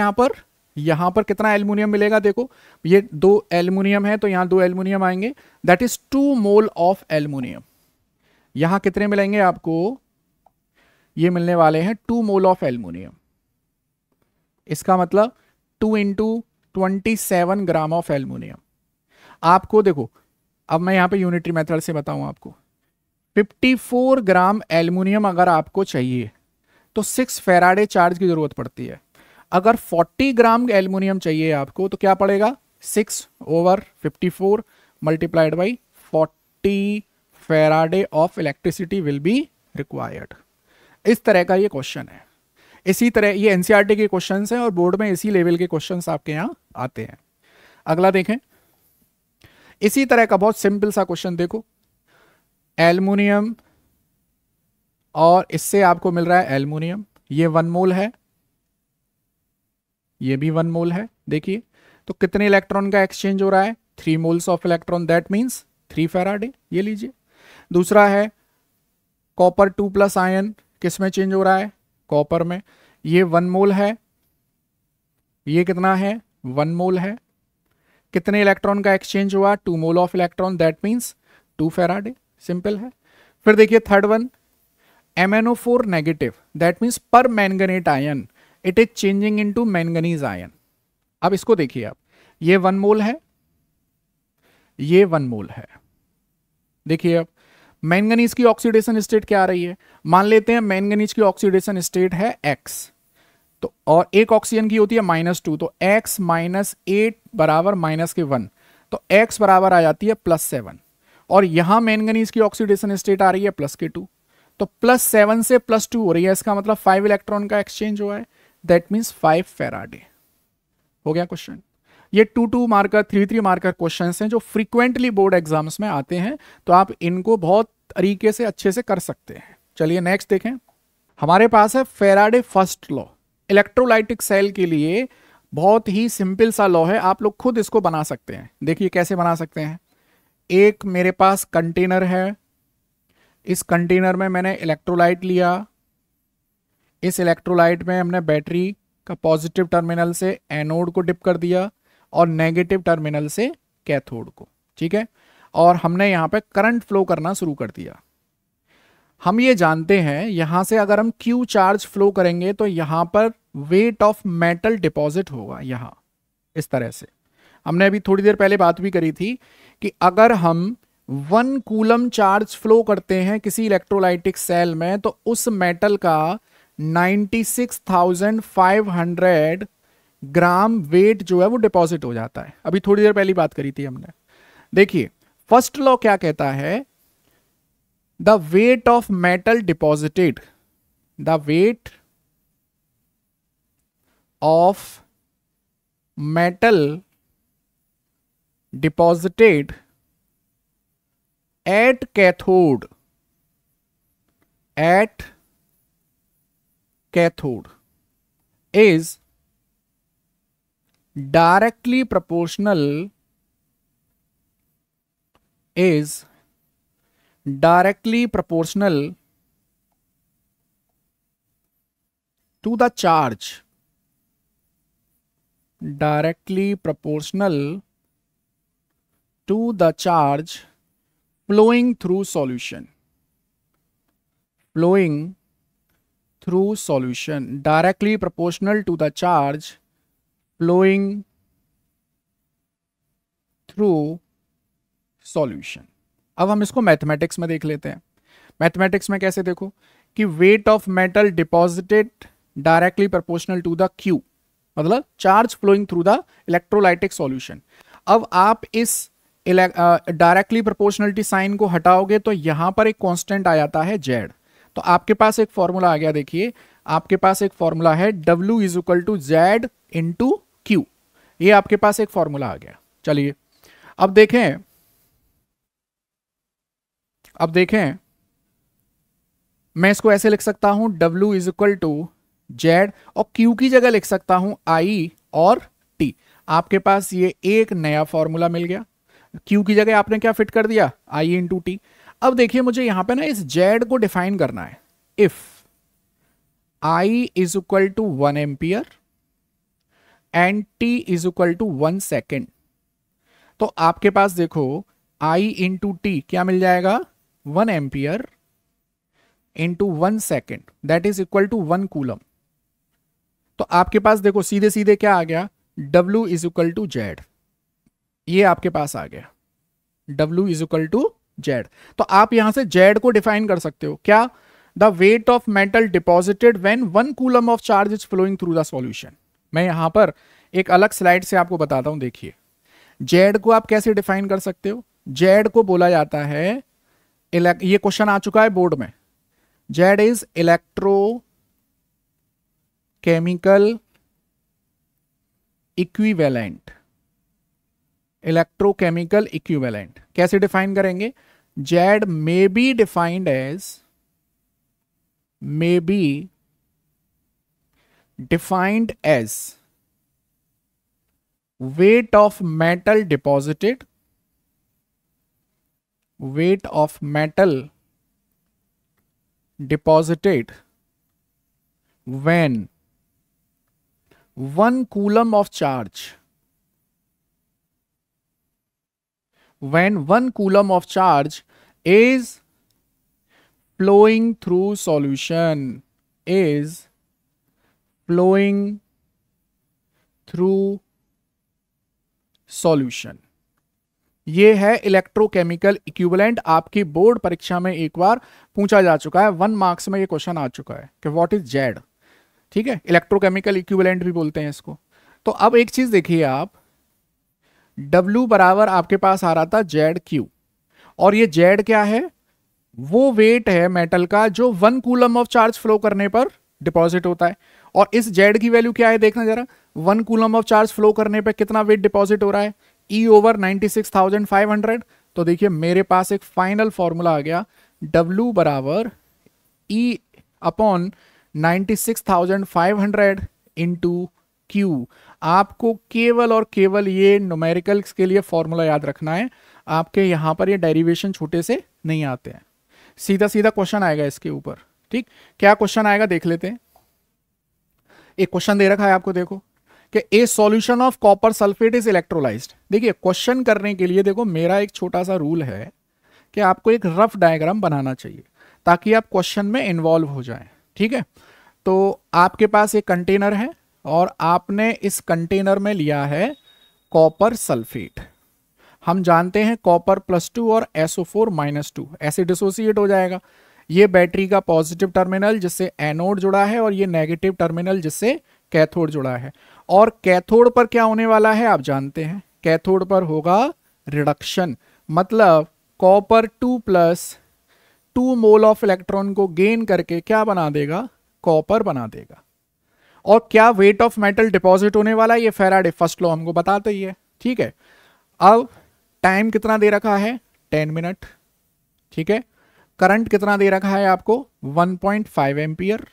यहां पर कितना एल्युमिनियम मिलेगा, देखो ये 2 एल्युमिनियम है तो यहां 2 एल्युमिनियम आएंगे, that is 2 mole of aluminium. यहां कितने मिलेंगे आपको, ये मिलने वाले हैं 2 मोल ऑफ एल्युमिनियम। इसका मतलब 2 इंटू 27 ग्राम ऑफ एल्युमिनियम। आपको देखो, अब मैं यहां पे यूनिटरी मेथड से बताऊं आपको, 54 ग्राम एल्युमिनियम अगर आपको चाहिए तो 6 फेराडे चार्ज की जरूरत पड़ती है। अगर 40 ग्राम एल्युमिनियम चाहिए आपको तो क्या पड़ेगा, 6/54 multiplied by 40 Faraday of electricity will be required. इस तरह का ये क्वेश्चन है। इसी तरह ये एनसीईआरटी के क्वेश्चंस हैं और बोर्ड में इसी लेवल के क्वेश्चंस आपके यहां आते हैं। अगला देखें, इसी तरह का बहुत सिंपल सा क्वेश्चन देखो, एल्युमिनियम और इससे आपको मिल रहा है एल्युमिनियम, ये 1 मोल है, ये भी 1 मोल है। देखिए तो कितने इलेक्ट्रॉन का एक्सचेंज हो रहा है, 3 moles of electron, that means 3 Faraday, ये लीजिए। दूसरा है कॉपर 2+ आयन, किस में चेंज हो रहा है, कॉपर में, ये 1 मोल है, ये कितना है, 1 मोल है। कितने इलेक्ट्रॉन का एक्सचेंज हुआ, 2 mole of electron, that means 2 Faraday, simple है। फिर देखिए third one, MnO4 negative, that means permanganate ion it is changing into manganese ion. अब इसको देखिए आप, ये 1 मोल है, ये 1 मोल है। देखिए अब मैंगनीज की ऑक्सीडेशन स्टेट क्या आ रही है, मान लेते हैं मैंगनीज की ऑक्सीडेशन स्टेट है X, तो और एक ऑक्सीजन की होती है -2, तो X -8 बराबर -1, तो X बराबर आ जाती है +7, और यहां मैंगनीज की ऑक्सीडेशन स्टेट आ रही है +2, तो +7 से +2 हो रही है, इसका मतलब 5 इलेक्ट्रॉन का एक्सचेंज हुआ है, दैट मीन्स 5 फेराडे। हो गया क्वेश्चन। ये 2-2 मार्कर 3-3 मार्कर क्वेश्चन हैं जो फ्रीक्वेंटली बोर्ड एग्जाम्स में आते हैं, तो आप इनको बहुत तरीके से अच्छे से कर सकते हैं। चलिए नेक्स्ट देखें, हमारे पास है Faraday first law. Electrolytic cell के लिए बहुत ही सिंपल सा लॉ है, आप लोग खुद इसको बना सकते हैं। देखिए कैसे बना सकते हैं, एक मेरे पास कंटेनर है, इस कंटेनर में मैंने इलेक्ट्रोलाइट लिया, इस इलेक्ट्रोलाइट में हमने बैटरी का पॉजिटिव टर्मिनल से एनोड को डिप कर दिया और नेगेटिव टर्मिनल से कैथोड को, ठीक है, और हमने यहां पे करंट फ्लो करना शुरू कर दिया। हम ये जानते हैं यहां से अगर हम Q चार्ज फ्लो करेंगे तो यहां पर वेट ऑफ मेटल डिपॉजिट होगा, यहां इस तरह से। हमने अभी थोड़ी देर पहले बात भी करी थी कि अगर हम 1 कूलम चार्ज फ्लो करते हैं किसी इलेक्ट्रोलाइटिक सेल में तो उस मेटल का 96,500 ग्राम वेट जो है वो डिपॉजिट हो जाता है। अभी थोड़ी देर पहले बात करी थी हमने। देखिए फर्स्ट लॉ क्या कहता है, the weight of metal deposited, the weight of metal deposited at cathode is directly proportional is directly proportional to the charge, directly proportional to the charge flowing through solution, flowing through solution, directly proportional to the charge flowing through solution. अब हम इसको mathematics में देख लेते हैं। Mathematics में कैसे देखो कि weight of metal deposited directly proportional to the Q, मतलब charge flowing through the electrolytic solution. अब आप इस डायरेक्टली प्रोपोर्शनलिटी साइन को हटाओगे तो यहां पर एक कांस्टेंट आ जाता है जेड। तो आपके पास एक फॉर्मूला आ गया, देखिए आपके पास एक फॉर्मूला है W is equal to Z into Q. ये आपके पास एक फॉर्मूला आ गया। चलिए अब देखें मैं इसको ऐसे लिख सकता हूं W is equal to Z और Q की जगह लिख सकता हूं I और T। आपके पास ये एक नया फॉर्मूला मिल गया। Q की जगह आपने क्या फिट कर दिया, I इंटू टी। अब देखिए मुझे यहां पे ना इस जेड को डिफाइन करना है। If I is equal to 1 ampere and T is equal to 1 second, तो आपके पास देखो I इंटू टी क्या मिल जाएगा, 1 ampere into 1 second, that is equal to 1 coulomb. तो आपके पास देखो सीधे सीधे क्या आ गया, W is equal to Z. ये आपके पास आ गया W is equal to Z. तो आप यहां से जेड को डिफाइन कर सकते हो क्या, the weight of metal deposited when 1 coulomb of charge is flowing through the solution. मैं यहां पर एक अलग स्लाइड से आपको बताता हूं। देखिए जेड को आप कैसे डिफाइन कर सकते हो, जेड को बोला जाता है, ये क्वेश्चन आ चुका है बोर्ड में, Z is electrochemical equivalent. Electrochemical equivalent कैसे डिफाइन करेंगे, Z may be defined as, may be defined as weight of metal deposited, weight of metal deposited when 1 coulomb of charge, when 1 coulomb of charge is flowing through solution, is flowing through solution। ये है electrochemical equivalent. आपकी board परीक्षा में एक बार पूछा जा चुका है, 1 मार्क्स में ये क्वेश्चन आ चुका है कि व्हाट इज जेड। ठीक है, इलेक्ट्रोकेमिकल इक्विवेलेंट भी बोलते हैं इसको। तो अब एक चीज देखिए आप, W बराबर आपके पास आ रहा था जेड क्यू, और ये जेड क्या है, वो वेट है मेटल का जो 1 कूलम ऑफ चार्ज फ्लो करने पर डिपॉजिट होता है। और इस जेड की वैल्यू क्या है देखना जरा, 1 कूलम ऑफ चार्ज फ्लो करने पर कितना वेट डिपॉजिट हो रहा है, E ओवर 96,500। तो देखिए मेरे पास एक फाइनल फॉर्मूला आ गया, W बराबर E अपॉन 96,500 इंटू क्यू। आपको केवल और केवल ये न्यूमेरिकल्स के लिए फॉर्मूला याद रखना है, आपके यहां पर ये डेरिवेशन छोटे से नहीं आते हैं। सीधा सीधा क्वेश्चन आएगा इसके ऊपर। ठीक, क्या क्वेश्चन आएगा देख लेते हैं। एक क्वेश्चन दे रखा है आपको, देखो कि ए solution of copper sulphate is electrolysed. देखिए क्वेश्चन करने के लिए देखो मेरा एक छोटा सा रूल है कि आपको एक रफ डायग्राम बनाना चाहिए ताकि आप क्वेश्चन में इन्वॉल्व हो जाएं। ठीक है, तो आपके पास एक कंटेनर है और आपने इस कंटेनर में लिया है कॉपर सल्फेट। हम जानते हैं कॉपर +2 और SO4 -2 ऐसे डिसोसिएट हो जाएगा। ये बैटरी का पॉजिटिव टर्मिनल जिससे एनोड जुड़ा है और ये नेगेटिव टर्मिनल जिससे कैथोड जुड़ा है। और कैथोड पर क्या होने वाला है आप जानते हैं, कैथोड पर होगा रिडक्शन, मतलब कॉपर 2 मोल ऑफ इलेक्ट्रॉन को गेन करके क्या बना देगा, कॉपर बना देगा। और क्या वेट ऑफ मेटल डिपॉजिट होने वाला है, ये फैराडे फर्स्ट लॉ हमको बताते ही है। ठीक है, अब टाइम कितना दे रखा है, 10 मिनट। ठीक है, करंट कितना दे रखा है आपको, 1.5 एम्पियर।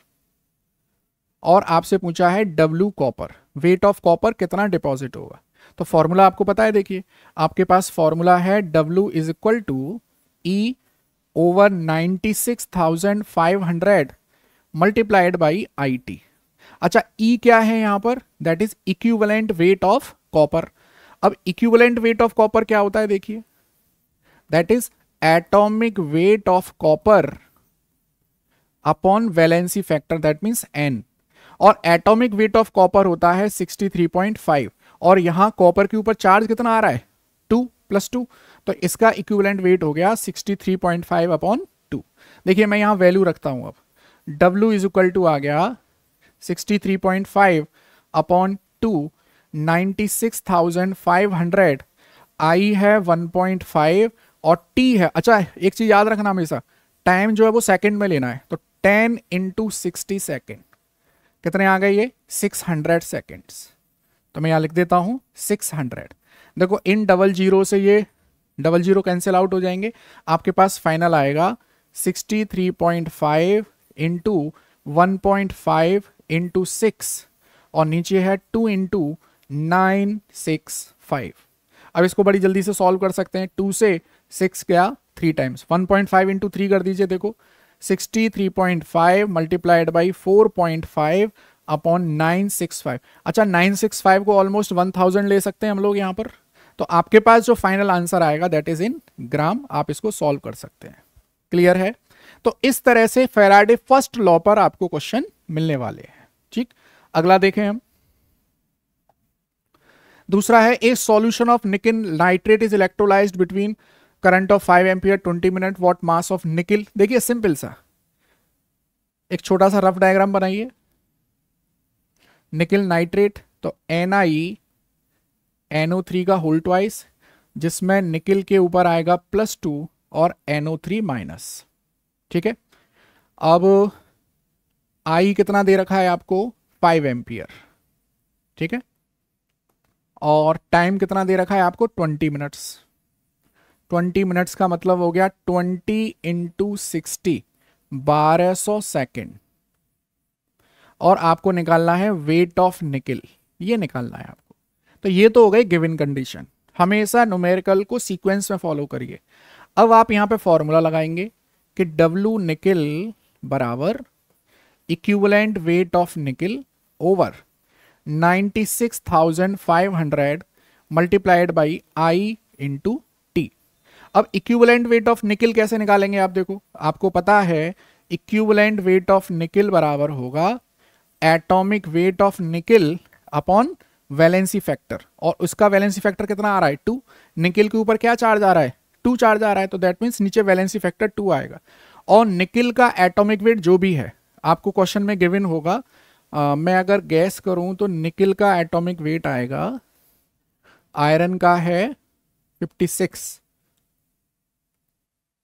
और आपसे पूछा है W copper, weight of copper कितना डिपॉजिट होगा। तो फॉर्मूला आपको पता है, देखिए आपके पास फॉर्मूला है W is equal to E over 96,500 multiplied by IT। अच्छा E क्या है यहां पर, that is equivalent weight of copper. अब इक्विवेलेंट वेट ऑफ कॉपर क्या होता है, देखिए that is atomic weight of copper upon valency factor, that means N। और एटॉमिक वेट ऑफ कॉपर होता है 63.5, और यहां कॉपर के ऊपर चार्ज कितना आ रहा है 2 + 2, तो इसका इक्विवेलेंट वेट हो गया 63.5 अपॉन 2। देखिए मैं यहां वैल्यू रखता हूं, अब W इज इक्वल टू आ गया 63.5 अपॉन 2, 96,500, I है 1.5 और T है। अच्छा एक चीज याद रखना हमेशा, टाइम जो है वो सेकंड में लेना है, तो 10 × 60 सेकेंड कितने आ गए ये 600 सेकेंड्स। तो मैं यहां लिख देता हूं 600। देखो इन डबल जीरो से ये डबल जीरो कैंसिल आउट हो जाएंगे, आपके पास फाइनल आएगा 63.5 × 1.5 × 6 और नीचे है 2 × 965। अब इसको बड़ी जल्दी से सॉल्व कर सकते हैं, 2 से 6 गया 3 टाइम्स, 1.5 × 3 कर दीजिए। देखो 63.5 मल्टीप्लाइड बाई 4.5 अपॉन 965। अच्छा 965 को ऑलमोस्ट 1000 ले सकते हैं हम लोग यहाँ पर। तो आपके पास जो फाइनल आंसर आएगा दैट इज इन ग्राम, आप इसको सॉल्व कर सकते हैं। क्लियर है? तो इस तरह से फैराडे फर्स्ट लॉ पर आपको क्वेश्चन मिलने वाले हैं। ठीक, अगला देखें हम। दूसरा है a solution of nickel nitrate is electrolysed between current of 5 ampere 20 minute, what mass of nickel. देखिए सिंपल सा एक छोटा सा रफ डायग्राम बनाइए। निकिल नाइट्रेट तो NiNO3 का होल ट्वाइस, जिसमें निकिल के ऊपर आएगा +2 और NO3-। ठीक है, अब I कितना दे रखा है आपको 5 एम्पियर। ठीक है, और टाइम कितना दे रखा है आपको 20 मिनट्स। 20 मिनट्स का मतलब हो गया 20 × 60 1200 सेकेंड। और आपको निकालना है वेट ऑफ निकिल, ये निकालना है आपको। तो ये तो हो गई गिवन कंडीशन। हमेशा न्यूमेरिकल को सीक्वेंस में फॉलो करिए। अब आप यहां पे फॉर्मूला लगाएंगे कि W निकिल बराबर equivalent weight of nickel over 96,500 multiplied by I × T। अब इक्विवेलेंट वेट ऑफ निकिल कैसे निकालेंगे आप देखो, आपको पता है इक्विवेलेंट वेट ऑफ निकिल बराबर होगा atomic weight of nickel upon valency factor, और उसका वैलेंसी फैक्टर कितना आ रहा है 2। निकिल के ऊपर क्या चार्ज आ रहा है 2 चार्ज आ रहा है, तो दैट मीन्स नीचे वैलेंसी फैक्टर 2 आएगा। और निकिल का एटॉमिक वेट जो भी है आपको क्वेश्चन में गिवन होगा, मैं अगर गैस करूं तो निकिल का एटॉमिक वेट आएगा, आयरन का है 56,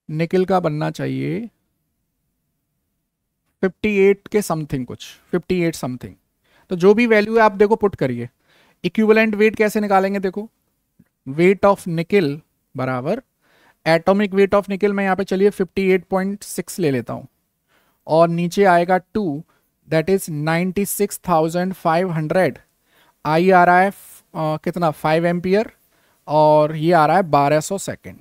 निकिल का बनना चाहिए 58 के समथिंग, कुछ 58 समथिंग। तो जो भी वैल्यू है आप देखो पुट करिए। इक्विवेलेंट वेट कैसे निकालेंगे, देखो वेट ऑफ निकिल बराबर एटॉमिक वेट ऑफ निकिल में यहाँ पे चलिए 58.6 ले लेता हूँ, और नीचे आएगा 2 दैट इज 96,500। I आ रहा है कितना 5 एम्पियर, और ये आ रहा है 1200 सेकेंड।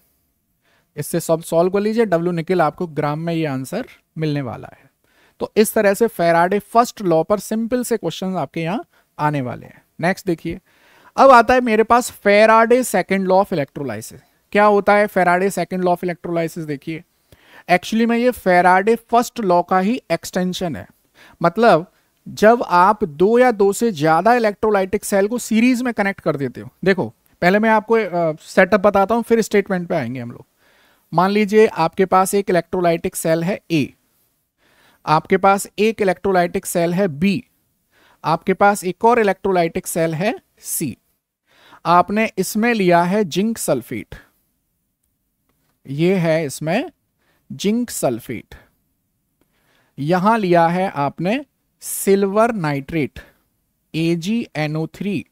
इससे सब सॉल्व कर लीजिए, W निकिल आपको ग्राम में ये आंसर मिलने वाला है। तो इस तरह से फैराडे फर्स्ट लॉ पर सिंपल से क्वेश्चन आपके यहाँ आने वाले हैं। नेक्स्ट देखिए, अब आता है मेरे पास Faraday second law of electrolysis. क्या होता है Faraday second law of electrolysis? देखिए एक्चुअली में ये फैराडे फर्स्ट लॉ का ही एक्सटेंशन है। मतलब जब आप 2 या 2 से ज्यादा इलेक्ट्रोलाइटिक सेल को सीरीज में कनेक्ट कर देते हो, देखो पहले मैं आपको सेटअप बताता हूं फिर स्टेटमेंट पे आएंगे हम लोग। मान लीजिए आपके पास एक इलेक्ट्रोलाइटिक सेल है A, आपके पास एक इलेक्ट्रोलाइटिक सेल है B, आपके पास एक और इलेक्ट्रोलाइटिक सेल है C। आपने इसमें लिया है जिंक सल्फेट, ये है इसमें जिंक सल्फेट। यहां लिया है आपने सिल्वर नाइट्रेट AgNO3,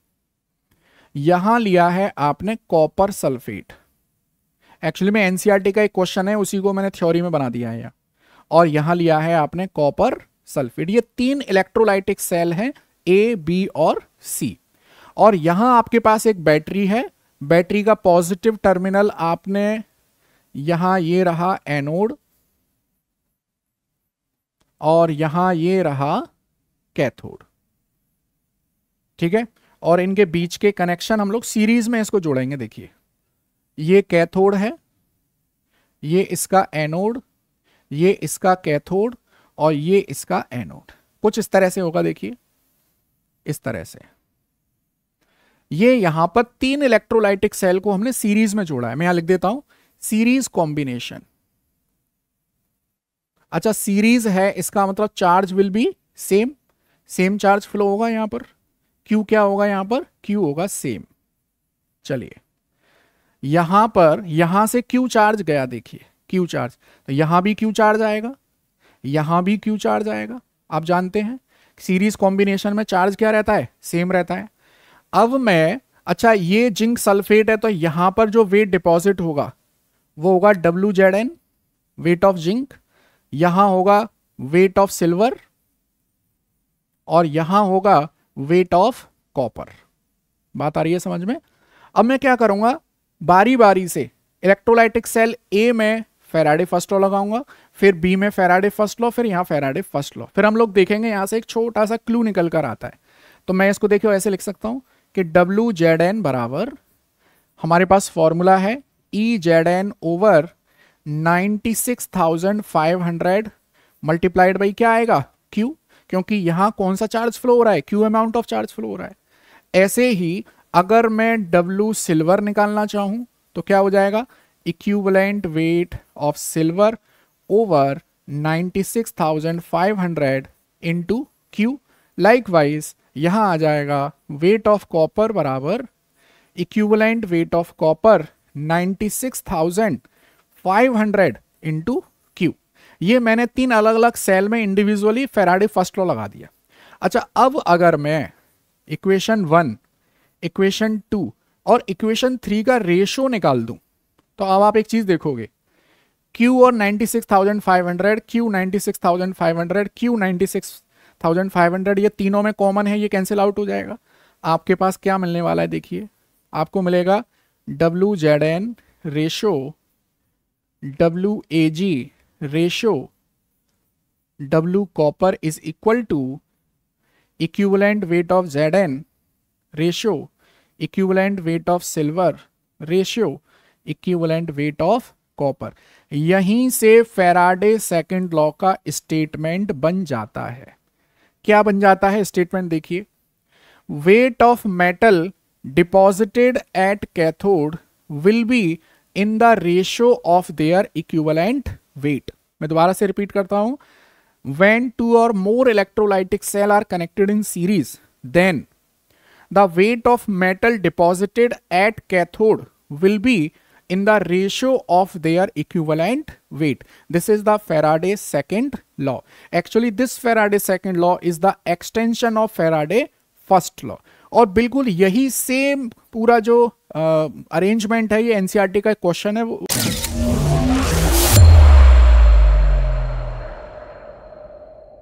यहां लिया है आपने कॉपर सल्फेट। एक्चुअली में एनसीईआरटी का एक क्वेश्चन है, उसी को मैंने थ्योरी में बना दिया है यहाँ। और यहां लिया है आपने कॉपर सल्फेट। ये 3 इलेक्ट्रोलाइटिक सेल हैं, ए, बी और सी। और यहां आपके पास एक बैटरी है, बैटरी का पॉजिटिव टर्मिनल आपने यहां ये रहा एनोड और यहां ये रहा कैथोड, ठीक है। और इनके बीच के कनेक्शन हम लोग सीरीज में इसको जोड़ेंगे। देखिए ये कैथोड है, ये इसका एनोड, ये इसका कैथोड और ये इसका एनोड। कुछ इस तरह से होगा, देखिए इस तरह से। ये यहां पर 3 इलेक्ट्रोलाइटिक सेल को हमने सीरीज में जोड़ा है। मैं यहां लिख देता हूं सीरीज कॉम्बिनेशन। अच्छा सीरीज है, इसका मतलब charge will be same, same charge flow होगा यहां पर। Q क्या होगा यहां पर? Q होगा सेम। चलिए यहां पर, यहां से Q चार्ज गया, देखिए Q चार्ज, तो यहां भी Q चार्ज आएगा, यहां भी Q चार्ज आएगा। आप जानते हैं सीरीज कॉम्बिनेशन में चार्ज क्या रहता है? सेम रहता है। अब मैं, अच्छा ये जिंक सल्फेट है, तो यहां पर जो वेट डिपॉजिट होगा वो होगा WZN, वेट ऑफ जिंक। यहां होगा वेट ऑफ सिल्वर और यहां होगा वेट ऑफ कॉपर। बात आ रही है समझ में? अब मैं क्या करूंगा, बारी बारी से इलेक्ट्रोलाइटिक सेल ए में फैराडे फर्स्ट लॉ लगाऊंगा, फिर बी में फैराडे फर्स्ट लॉ, फिर यहां फैराडे फर्स्ट लॉ। फिर हम लोग देखेंगे यहां से एक छोटा सा क्लू निकल कर आता है। तो मैं इसको देखिए ऐसे लिख सकता हूं कि WZN बराबर, हमारे पास फॉर्मूला है EZN ओवर 96,500 मल्टीप्लाइड बाई क्या आएगा? Q, क्योंकि यहां कौन सा चार्ज फ्लो हो रहा है? Q amount of charge flow हो रहा है। ऐसे ही अगर मैं W सिल्वर निकालना चाहूं तो क्या हो जाएगा? Equivalent weight of silver over 96,500 into Q। Likewise यहां आ जाएगा वेट ऑफ कॉपर बराबर equivalent weight of copper 96,500 into Q। ये मैंने 3 अलग अलग सेल में इंडिविजुअली फैराडे फर्स्ट लॉ लगा दिया। अच्छा अब अगर मैं इक्वेशन 1, इक्वेशन 2 और इक्वेशन 3 का रेशो निकाल दूं तो अब आप एक चीज देखोगे, Q और 96,500, Q 96,500, Q 96,500, ये तीनों में कॉमन है, ये कैंसिल आउट हो जाएगा। आपके पास क्या मिलने वाला है? देखिए आपको मिलेगा WZN ratio WAG ratio W copper is equal to equivalent weight of ZN ratio equivalent weight of silver ratio equivalent weight of copper. यहीं से फैराडे सेकंड लॉ का स्टेटमेंट बन जाता है। क्या बन जाता है स्टेटमेंट? देखिए weight of metal deposited at cathode will be in the ratio of their equivalent weight. मैं दोबारा से रिपीट करता हूं, when 2 or more electrolytic cell are connected in series, then the weight of metal deposited at cathode will be in the ratio of their equivalent weight. This is the Faraday's second law. Actually this Faraday's second law is the extension of Faraday's first law. और बिल्कुल यही same पूरा जो arrangement है, ये NCERT का question है वो